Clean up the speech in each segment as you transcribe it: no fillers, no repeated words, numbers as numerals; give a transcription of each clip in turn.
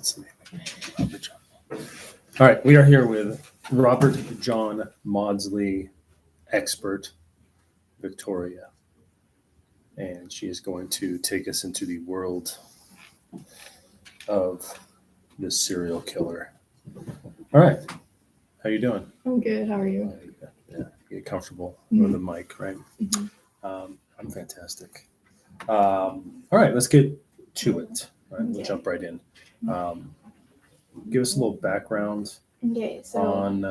That's the name. Robert John. All right, we are here with Robert John Maudsley, expert, Victoria, and she is going to take us into the world of this serial killer. All right, how you doing? I'm good. How are you? Yeah, get comfortable with the mic, right? I'm fantastic. All right, let's get to it. All right, we'll jump right in. Give us a little background on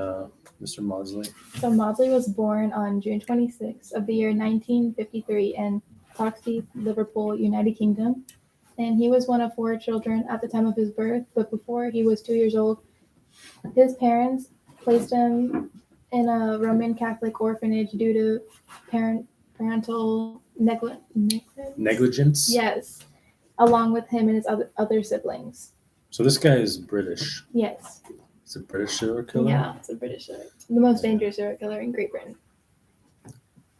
Mr. Maudsley. So Maudsley was born on June 26th of the year 1953 in Croxteth, Liverpool, United Kingdom. And he was one of 4 children at the time of his birth, but before he was 2 years old, his parents placed him in a Roman Catholic orphanage due to parental Negligence? Yes, along with him and his other siblings. So this guy is British. Yes. It's a British serial killer? Yeah, it's a British serial killer. The most dangerous serial killer in Great Britain.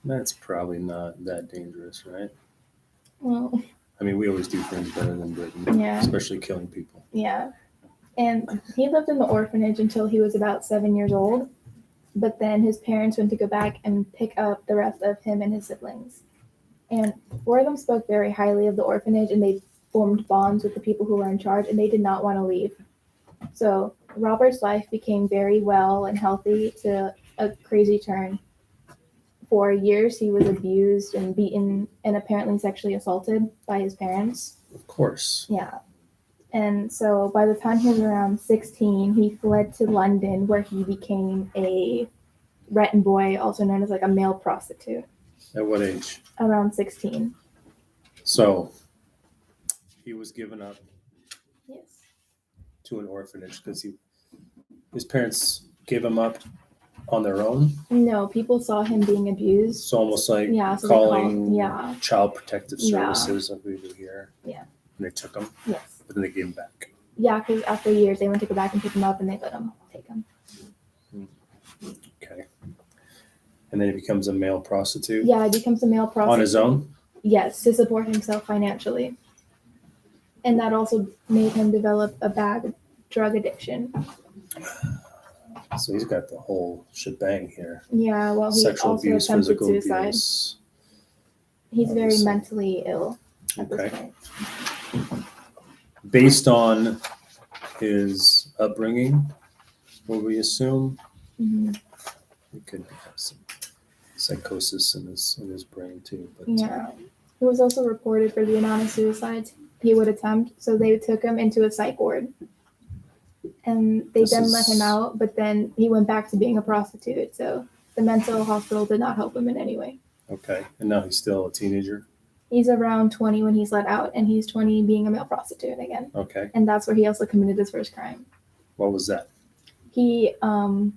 That's probably not that dangerous, right? Well, I mean, we always do things better than Britain, especially killing people. Yeah. And he lived in the orphanage until he was about 7 years old. But then his parents went to go back and pick up the rest of him and his siblings. And 4 of them spoke very highly of the orphanage, and they formed bonds with the people who were in charge, and they did not want to leave. So Robert's life became very well and healthy to a crazy turn. For years, he was abused and beaten and apparently sexually assaulted by his parents. Of course. Yeah. And so by the time he was around 16, he fled to London, where he became a Renton boy, also known as like a male prostitute. At what age? Around 16. So he was given up Yes. to an orphanage because his parents gave him up on their own? No, people saw him being abused. So almost like calling Child Protective Services, like we do here. Yeah. And they took him? Yes. But then they gave him back? Yeah, because after years, they went to go back and pick him up, and they let him take him. Okay. And then he becomes a male prostitute? Yeah, he becomes a male prostitute. On his own? Yes, to support himself financially. And that also made him develop a bad drug addiction. So he's got the whole shebang here. Yeah, well, he Sexual also abuse, attempted physical suicide. abuse. He's very mentally ill at this point. Based on his upbringing, will we assume? Mm-hmm. He could have some psychosis in his brain too. But yeah. He was also reported for the amount of suicides he would attempt, so they took him into a psych ward. And they let him out, but then he went back to being a prostitute, so the mental hospital did not help him in any way. Okay, and now he's still a teenager? He's around 20 when he's let out, and he's 20 being a male prostitute again. Okay. And that's where he also committed his first crime. What was that? He was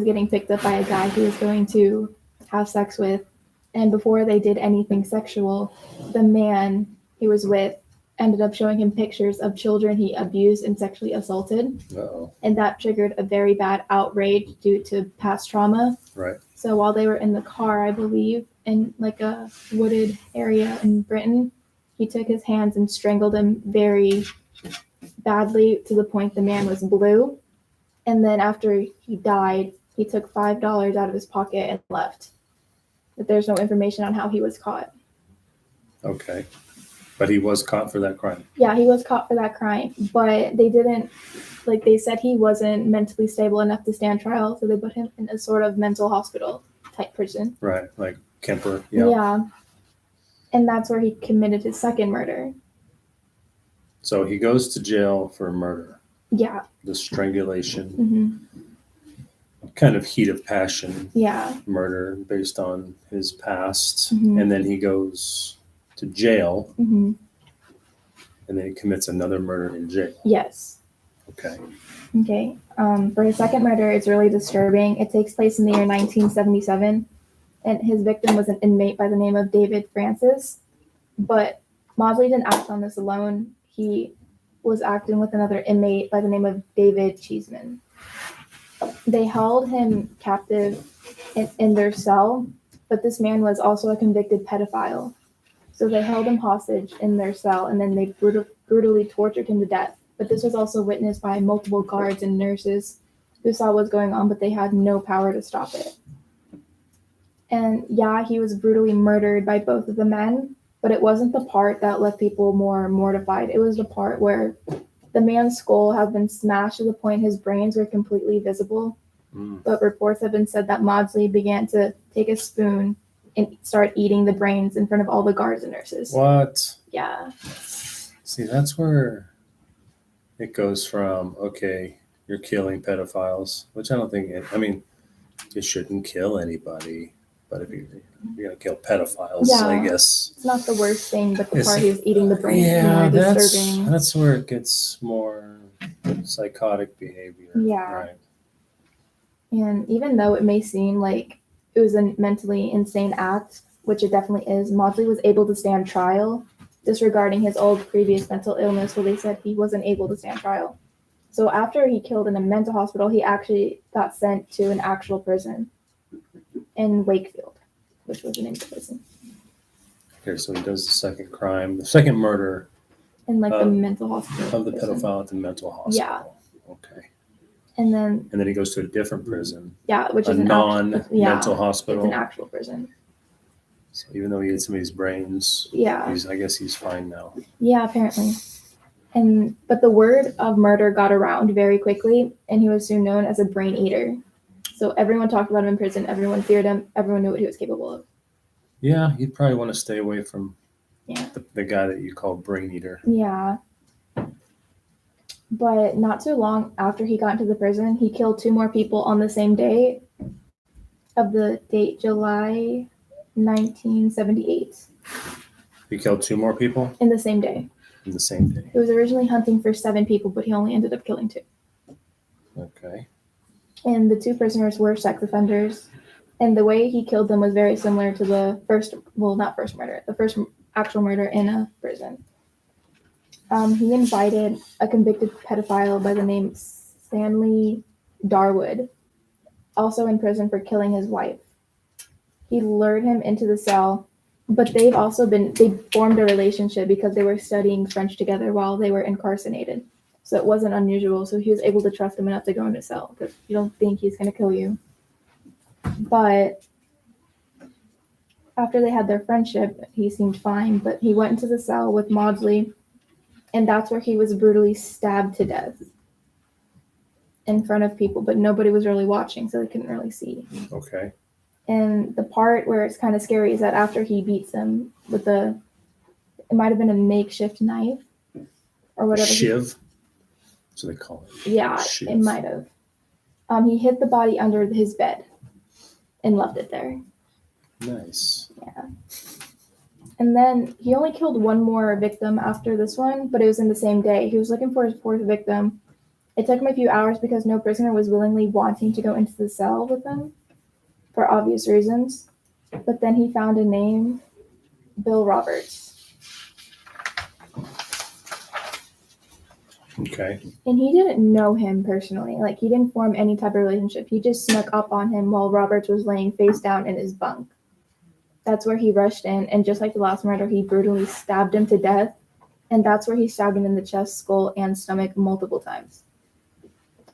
getting picked up by a guy he was going to have sex with, and before they did anything sexual, the man he was with ended up showing him pictures of children he abused and sexually assaulted. Uh-oh. And that triggered a very bad outrage due to past trauma. Right. So while they were in the car, I believe, in like a wooded area in Britain, he took his hands and strangled him very badly to the point the man was blue. And then after he died, he took $5 out of his pocket and left. But there's no information on how he was caught. Okay. But he was caught for that crime? Yeah, he was caught for that crime. But they didn't, they said he wasn't mentally stable enough to stand trial, so they put him in a sort of mental hospital type prison. Right, like Kemper. Yeah. Yeah. And that's where he committed his second murder. So he goes to jail for murder. Yeah. The strangulation. Mm-hmm. Kind of heat of passion. Yeah. Murder based on his past. Mm-hmm. And then he goes to jail. Mm-hmm. And then he commits another murder in jail. Yes. Okay. Okay. For his second murder, it's really disturbing. It takes place in the year 1977. And his victim was an inmate by the name of David Francis. But Maudsley didn't act on this alone. He was acting with another inmate by the name of David Cheeseman. They held him captive in their cell, but this man was also a convicted pedophile. So they held him hostage in their cell, and then they brutally tortured him to death. But this was also witnessed by multiple guards and nurses who saw what was going on, but they had no power to stop it. And yeah, he was brutally murdered by both of the men, but it wasn't the part that left people more mortified. It was the part where the man's skull had been smashed to the point his brains were completely visible. But reports have been said that Maudsley began to take a spoon and start eating the brains in front of all the guards and nurses. What? Yeah. See, that's where it goes from, okay, you're killing pedophiles, which I don't think, you shouldn't kill anybody. But if you're going to kill pedophiles, I Yeah. guess. It's not the worst thing, but the part he was eating the brains is Yeah, more disturbing. that's where it gets more psychotic behavior. Yeah. Right. And even though it may seem like it was a mentally insane act, which it definitely is, Maudsley was able to stand trial, disregarding his old previous mental illness where they said he wasn't able to stand trial. So after he killed in a mental hospital, he actually got sent to an actual prison in Wakefield, which was the name of the prison. Okay, so he does the second crime, the second murder In the mental hospital. of the pedophile at the mental hospital. Yeah. Okay. And then he goes to a different prison, which a is non-mental hospital. It's an actual prison. So even though he ate somebody's brains, I guess he's fine now. Yeah, apparently. But the word of murder got around very quickly, and he was soon known as a brain eater. So everyone talked about him in prison. Everyone feared him. Everyone knew what he was capable of. Yeah, you'd probably want to stay away from the guy that you call brain eater. Yeah. But not too long after he got into the prison, he killed 2 more people on the same day of the date, July 1978. He killed 2 more people? In the same day. In the same day. He was originally hunting for 7 people, but he only ended up killing 2. Okay. And the 2 prisoners were sex offenders. And the way he killed them was very similar to the first actual murder in a prison. He invited a convicted pedophile by the name Stanley Darwood, also in prison for killing his wife. He lured him into the cell, but they formed a relationship because they were studying French together while they were incarcerated. So it wasn't unusual. So he was able to trust him enough to go in the cell because you don't think he's going to kill you. But after they had their friendship, he seemed fine, but he went into the cell with Maudsley, and that's where he was brutally stabbed to death in front of people, but nobody was really watching, so they couldn't really see. Okay. And the part where it's kind of scary is that after he beats him with it might have been a makeshift knife or whatever. Shiv? That's what they call it. Yeah, Shiv. It might have. He hid the body under his bed and left it there. Nice. Yeah. And then he only killed 1 more victim after this one, but it was in the same day. He was looking for his 4th victim. It took him a few hours because no prisoner was willingly wanting to go into the cell with him for obvious reasons. But then he found a name, Bill Roberts. Okay. And he didn't know him personally. Like, he didn't form any type of relationship. He just snuck up on him while Roberts was laying face down in his bunk. That's where he rushed in, and just like the last murder, he brutally stabbed him to death. And that's where he stabbed him in the chest, skull, and stomach multiple times.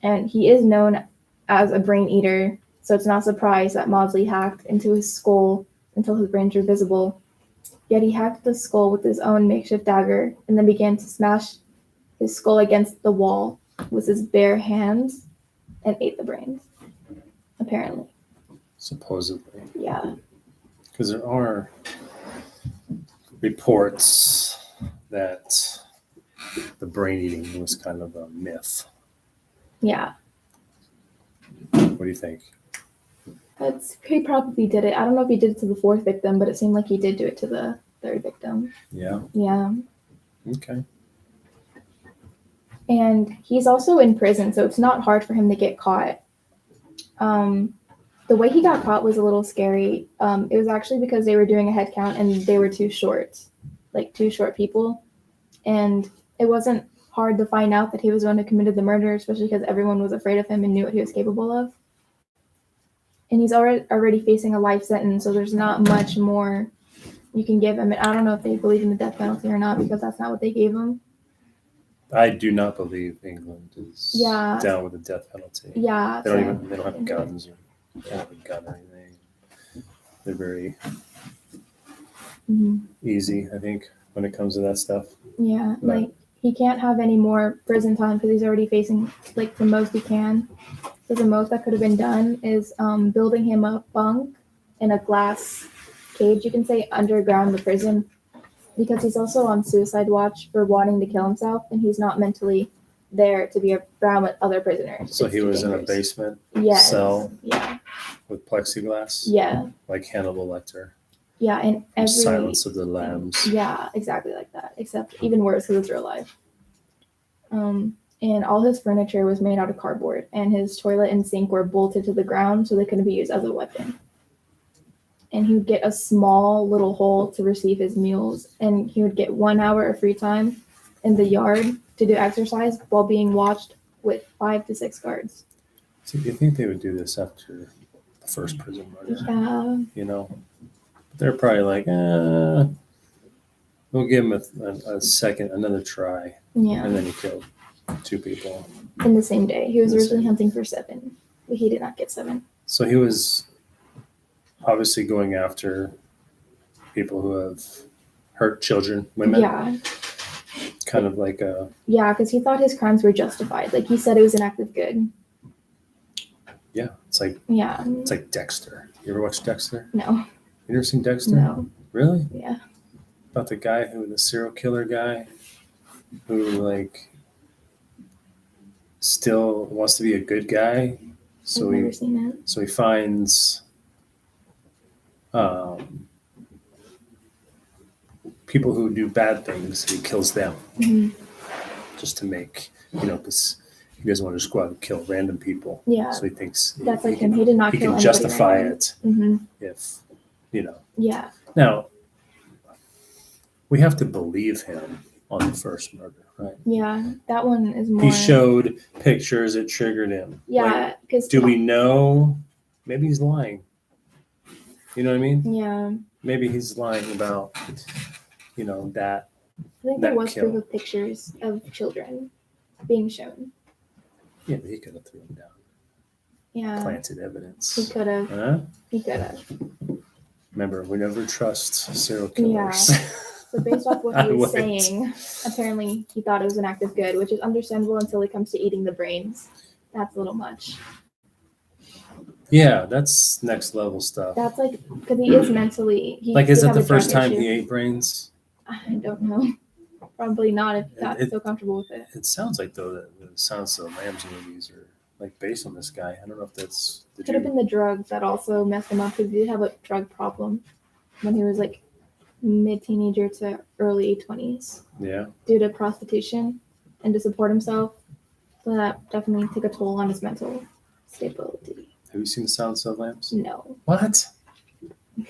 And he is known as a brain eater, so it's not a surprise that Maudsley hacked into his skull until his brains were visible. Yet he hacked the skull with his own makeshift dagger and then began to smash his skull against the wall with his bare hands and ate the brains, apparently. Supposedly. Yeah. Because there are reports that the brain eating was kind of a myth. Yeah. What do you think? He probably did it. I don't know if he did it to the 4th victim, but it seemed like he did do it to the 3rd victim. Yeah. Yeah. Okay. And he's also in prison, so it's not hard for him to get caught. The way he got caught was a little scary. It was actually because they were doing a head count and they were 2 short, like 2 short people. And it wasn't hard to find out that he was the one who committed the murder, especially because everyone was afraid of him and knew what he was capable of. And he's already facing a life sentence, so there's not much more you can give him. And I don't know if they believe in the death penalty or not, because that's not what they gave him. I do not believe England is Yeah. down with the death penalty. Yeah. They don't have guns or kind of a gun or anything. They're very Mhm. easy, I think, when it comes to that stuff. Yeah, Right. like he can't have any more prison time because he's already facing like the most he can. So the most that could have been done is building him a bunk in a glass cage, you can say, underground the prison, because he's also on suicide watch for wanting to kill himself, and he's not mentally there to be around with other prisoners. So It's he too was in a dangerous. basement Yes. cell Yeah. with plexiglass, Yeah. like Hannibal Lecter, Yeah. And from every Silence of the Lambs. Yeah, exactly like that, except even worse because it's real life. And all his furniture was made out of cardboard, and his toilet and sink were bolted to the ground so they couldn't be used as a weapon. And he would get a small little hole to receive his meals, and he would get 1 hour of free time in the yard to do exercise while being watched with 5 to 6 guards. So you think they would do this after the first prison murder? Yeah. You know, they're probably like, we'll give him a second, another try, Yeah. and then he killed 2 people. In the same day. He was In the originally same- hunting for 7, but he did not get 7. So he was obviously going after people who have hurt children, women, Yeah. kind of like a, Yeah, because he thought his crimes were justified. Like he said it was an act of good. yeah, it's Yeah. like Dexter. You ever watch Dexter? No. You ever seen Dexter? No. Really? Yeah. About the serial killer guy who like still wants to be a good guy. So I've never seen it. he finds people who do bad things. He kills them Mhm. just to make, because he doesn't want to just go out and kill random people. Yeah. So he thinks That's like him. He did not he kill can anybody justify random. it Mm-hmm. if, Yeah. Now, we have to believe him on the first murder, right? Yeah. That one is more. He showed pictures, it triggered him. Yeah. Because. Do we know? Maybe he's lying. You know what I mean? Yeah. Maybe he's lying about, that. I think there was proof of pictures of children being shown. Yeah, but he could have thrown down. Yeah. Planted evidence. He could have. Huh? He could have. Remember, we never trust serial killers. Yeah. So based off what he was wouldn't. saying, apparently he thought it was an act of good, which is understandable until it comes to eating the brains. That's a little much. Yeah, that's next level stuff. That's like, because he is mentally. Is that the first time he ate brains? I don't know. Probably not if that's so comfortable with it. It sounds like, though, that the Silence of the Lambs movies are like based on this guy. I don't know if that's. Could have been the drugs that also messed him up, because he did have a drug problem when he was like mid-teenager to early 20s. Yeah. Due to prostitution and to support himself. So that definitely took a toll on his mental stability. Have you seen The Silence of the Lambs? No. What? You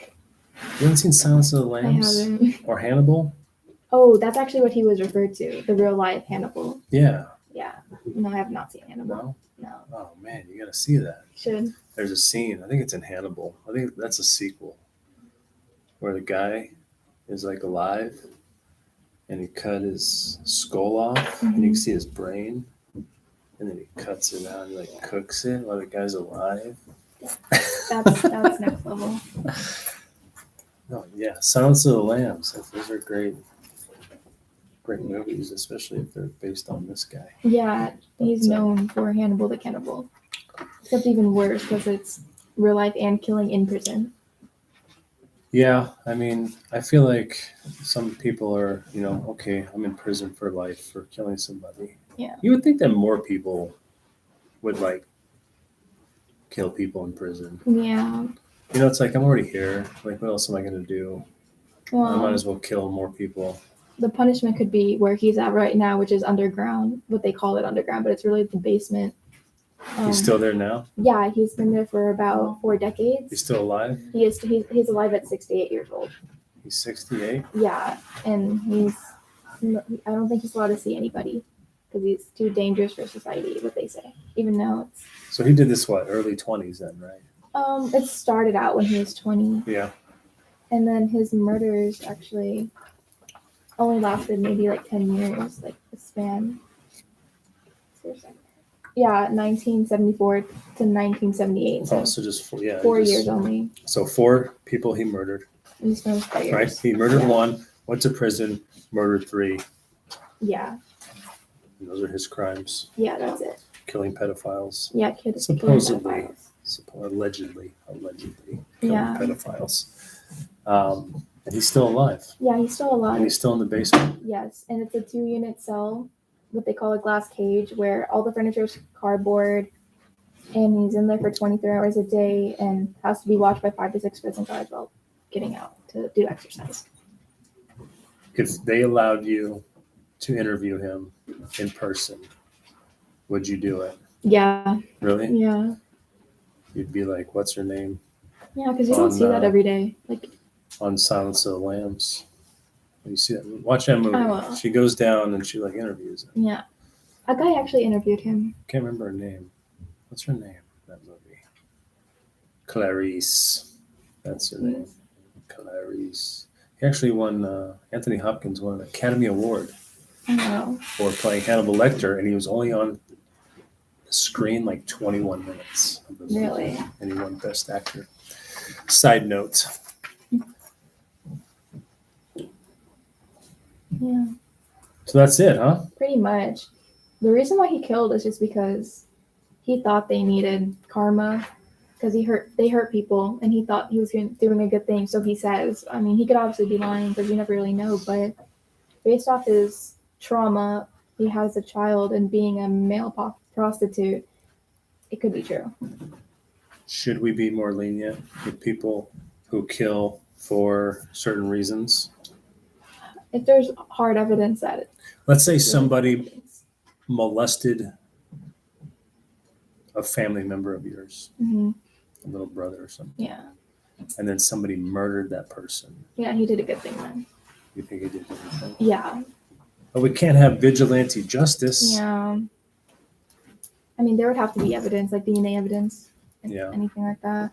haven't seen Silence of the Lambs? I haven't. Or Hannibal? Oh, that's actually what he was referred to. The real life Hannibal. Yeah. Yeah. No, I have not seen Hannibal. No? No. Oh, man, you got to see that. Should. There's a scene, I think it's in Hannibal. I think that's a sequel, where the guy is like alive and he cut his skull off and you can see his brain, and then he cuts it out and like cooks it while the guy's alive. That's next level. Oh yeah, Silence of the Lambs. Those are great movies, especially if they're based on this guy. Yeah, he's known for Hannibal the Cannibal. Except even worse because it's real life and killing in prison. Yeah, I mean, I feel like some people are, okay, I'm in prison for life for killing somebody. Yeah. You would think that more people would like kill people in prison. Yeah. It's like I'm already here. Like, what else am I going to do? I might Well, as well kill more people. the punishment could be where he's at right now, which is underground. What they call it underground, but it's really the basement. He's still there now? Yeah, he's been there for about 4 decades. He's still alive? He's alive at 68 years old. He's 68? Yeah, and I don't think he's allowed to see anybody because he's too dangerous for society, what they say. Even though it's So he did this, early 20s then, right? it started out when he was 20, Yeah. and then his murders actually only lasted maybe like 10 years, like the span. Yeah, 1974 to 1978. So Oh, so just 4 years only. So 4 people he murdered. He's known for years. Right? He murdered Yeah. 1, went to prison, murdered 3. Yeah. And those are his crimes. Yeah, that's it. Killing pedophiles. Yeah, kids. Supposedly. Allegedly killing Yeah. pedophiles. And he's still alive. Yeah, he's still alive. And he's still in the basement. Yes, and it's a 2-unit cell, what they call a glass cage, where all the furniture is cardboard, and he's in there for 23 hours a day and has to be watched by 5 to 6 prison guards while getting out to do exercise. If they allowed you to interview him in person, would you do it? Yeah. Really? Yeah. You'd be like, what's her name? Yeah, because you don't see that every day. Like on Silence of the Lambs. You see that? Watch that movie. I will. She goes down and she like interviews him. Yeah. A guy actually interviewed him. Can't remember her name. What's her name in that movie? Clarice. That's her name. Clarice. He actually won, Anthony Hopkins won an Academy Award for playing Hannibal Lecter, and he was only on the screen like 21 minutes. Really? And he won Best Actor. Side note. Yeah. So that's it, huh? Pretty much. The reason why he killed is just because he thought they needed karma, because they hurt people, and he thought he was doing a good thing. So he says, I mean, he could obviously be lying because you never really know, but based off his trauma, he has a child, and being a male prostitute, it could be true. Should we be more lenient with people who kill for certain reasons? If there's hard evidence that it. Let's say somebody molested a family member of yours, Mm-hmm. a little brother or something. Yeah. And then somebody murdered that person. Yeah, he did a good thing then. You think he did anything? Yeah. But we can't have vigilante justice. Yeah. I mean, there would have to be evidence, like DNA evidence, and anything like that.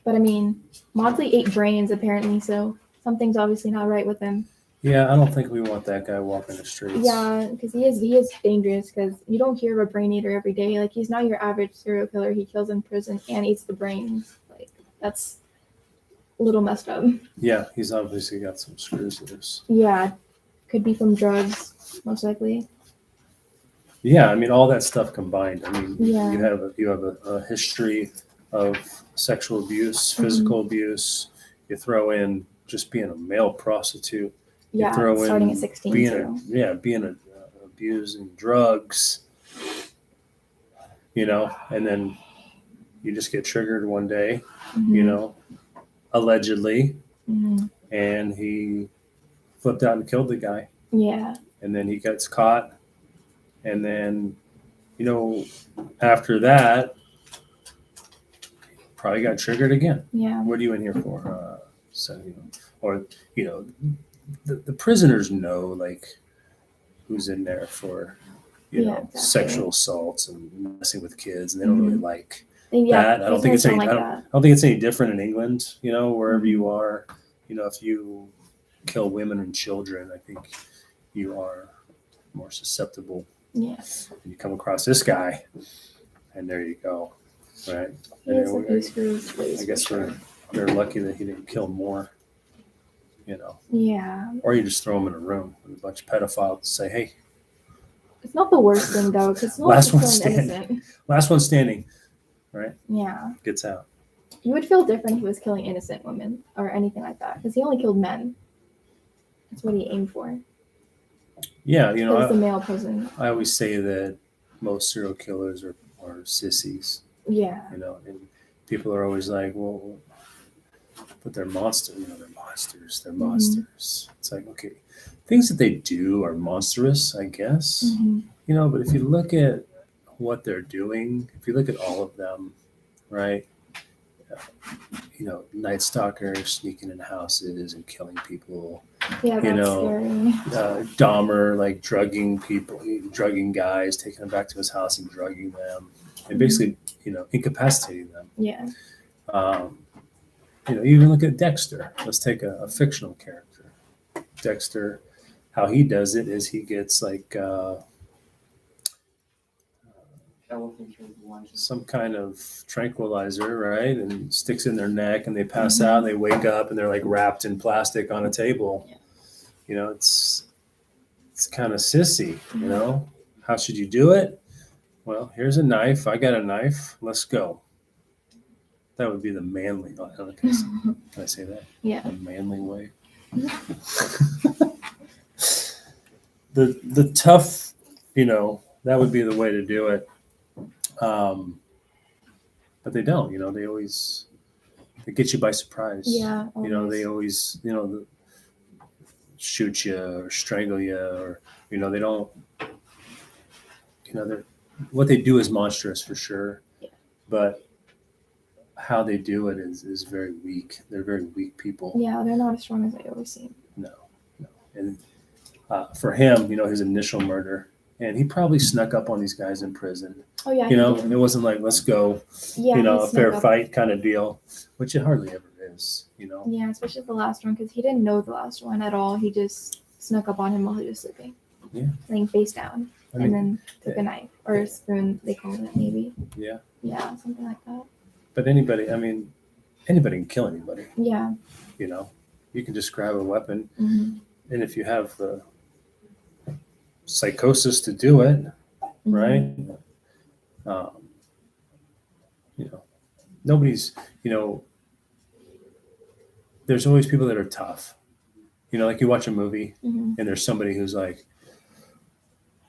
But I mean, Maudsley ate brains apparently, so something's obviously not right with him. Yeah, I don't think we want that guy walking the streets. Yeah, because he is dangerous. Because you don't hear of a brain eater every day. Like, he's not your average serial killer. He kills in prison and eats the brains. Like, that's a little messed up. Yeah, he's obviously got some screws loose. Yeah, could be from drugs, most likely. Yeah, I mean, all that stuff combined. I mean, Yeah. you have a history of sexual abuse, physical abuse. You throw in just being a male prostitute. Yeah, starting at 16 too. Being abusing drugs, and then you just get triggered one day, allegedly, and he flipped out and killed the guy. Yeah. And then he gets caught, and then, after that, probably got triggered again. Yeah. What are you in here for? The prisoners know like who's in there for exactly. sexual assaults and messing with kids, and they don't really like that. I don't think it's any. I don't think it's any different in England. Wherever you are, if you kill women and children, I think you are more susceptible. Yes. You come across this guy, and there you go, right? I guess they're lucky that he didn't kill more. Yeah. Or you just throw them in a room with a bunch of pedophiles and say, hey. It's not the worst thing, though, because last one standing. Last one standing, right? Yeah. Gets out. You would feel different if he was killing innocent women or anything like that, because he only killed men. That's what he aimed for. Yeah, It was the male prison. I always say that most serial killers are sissies. Yeah. And people are always like, well, but they're monsters. They're monsters. They're monsters. It's like, okay, things that they do are monstrous, I guess. But if you look at what they're doing, if you look at all of them, right? Night stalkers sneaking in houses and killing people. Yeah, that's scary. Dahmer, like drugging guys, taking them back to his house and drugging them, and basically, incapacitating them. Yeah. You even look at Dexter. Let's take a fictional character. Dexter, how he does it is he gets like some kind of tranquilizer, right? And sticks in their neck and they pass out and they wake up and they're like wrapped in plastic on a table. Yeah. You know, it's kind of sissy, you know? How should you do it? Well, here's a knife. I got a knife. Let's go. That would be the manly. Can I say that? Yeah. A manly way. The tough, you know, that would be the way to do it. But they don't, you know, they get you by surprise. Yeah. You know, they always, you know, shoot you or strangle you, or, you know, they don't, you know, what they do is monstrous for sure. Yeah. But how they do it is very weak. They're very weak people. Yeah, they're not as strong as they always seem. No. And for him, you know, his initial murder, and he probably snuck up on these guys in prison. Oh yeah. You know, it wasn't like, let's go, Yeah, you know, he a fair snuck up. fight kind of deal, which it hardly ever is, you know. Yeah, especially the last one, because he didn't know the last one at all. He just snuck up on him while he was sleeping. Yeah. Laying face down. I mean, and then took a knife or a spoon, they call it maybe. Yeah. Yeah, something like that. But anybody can kill anybody, Yeah. you know. You can just grab a weapon, Mm-hmm. and if you have the psychosis to do it, right? You know, nobody's, you know, there's always people that are tough. You know, like you watch a movie Mm-hmm. and there's somebody who's like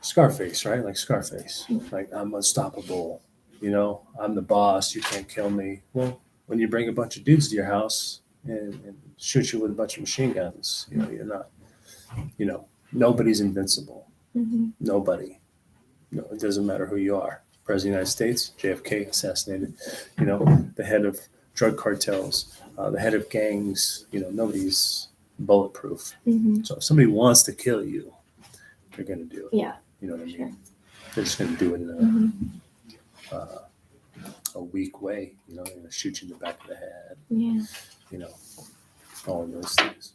Scarface, right? Like Scarface, like I'm unstoppable. You know, I'm the boss. You can't kill me. Well, when you bring a bunch of dudes to your house and shoot you with a bunch of machine guns, you know, you're not, you know, nobody's invincible. Mm-hmm. Nobody. No, it doesn't matter who you are. President of the United States, JFK assassinated, you know, the head of drug cartels, the head of gangs, you know, nobody's bulletproof. Mm-hmm. So if somebody wants to kill you, they're going to do it. Yeah. You know what I mean? Sure. They're just going to do it in Mm-hmm. a weak way. You know, they're going to shoot you in the back of the head. Yeah. You know, all of those things.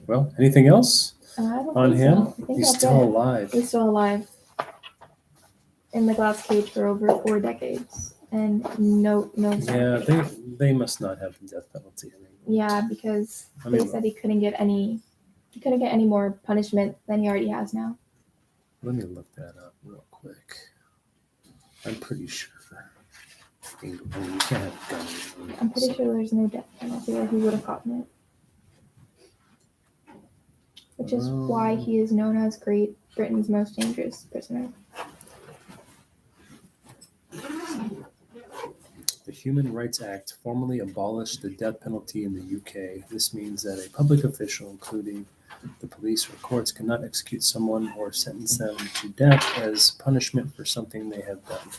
Well, anything else I don't on think him? so. I think He's that's still it. alive. He's still alive in the glass cage for over 4 decades, and no. Yeah, they must not have the death penalty anymore. Yeah, because I they mean, said he couldn't get any more punishment than he already has now. let me look that up real quick. I'm pretty sure. You can't have a gun. I'm pretty sure there's no death penalty, or he would have gotten it. Which is why he is known as Great Britain's most dangerous prisoner. The Human Rights Act formally abolished the death penalty in the UK. This means that a public official, including the police or courts, cannot execute someone or sentence them to death as punishment for something they have done.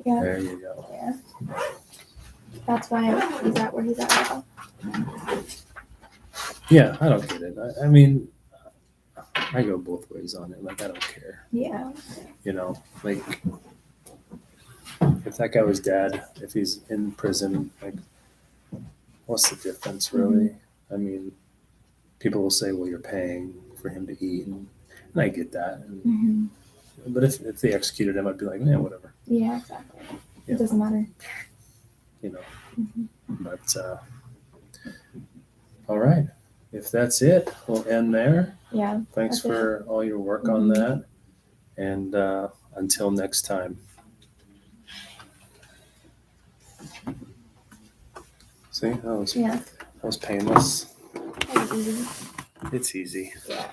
Yeah. There you go. Yeah. That's why he's at where he's at now. Yeah, I don't get it. I mean, I go both ways on it. Like, I don't care. Yeah. You know, like, if that guy was dead, if he's in prison, like, what's the difference, really? I mean, people will say, well, you're paying for him to eat. And I get that. Mm-hmm. But if they executed him, I'd be like, yeah, whatever. Yeah, exactly. Yeah. It doesn't matter. You know. Mm-hmm. But, all right. If that's it, we'll end there. Yeah. Thanks That's it. for all your work on that. And until next time. See, that was painless. That was easy. It's easy. Yeah.